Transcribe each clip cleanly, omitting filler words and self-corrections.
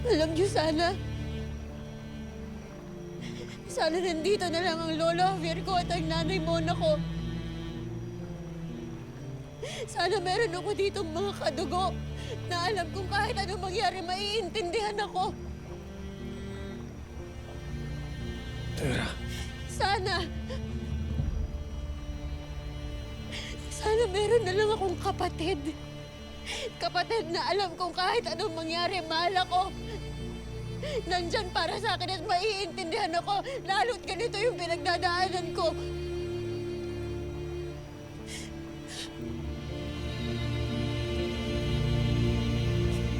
Alam niyo sana nandito na lang ang Lolo Javier ko at ang Nanay Mona ko. Sana meron ako ditong mga kadugo na alam kung kahit anong mangyari, maiintindihan ako. Tara. Sana meron na lang akong kapatid. Kapatid na alam kung kahit anong mangyari, mahal ako. Nandyan para sa akin at maiintindihan ako, lalo't ganito yung pinagdadaanan ko.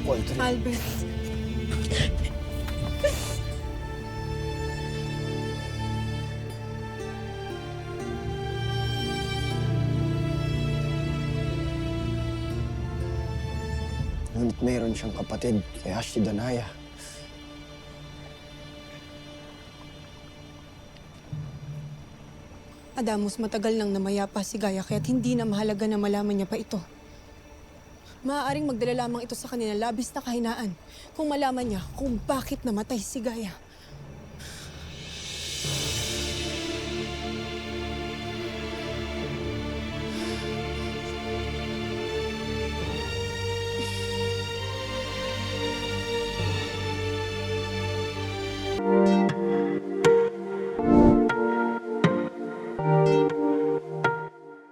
Walter. Albert. Ngunit mayroon siyang kapatid, kay Ashley Danaya. Adamos, matagal nang namayapa si Gaia kaya't hindi na mahalaga na malaman niya pa ito. Maaaring magdala lamang ito sa kanila labis na kahinaan kung malaman niya kung bakit namatay si Gaia.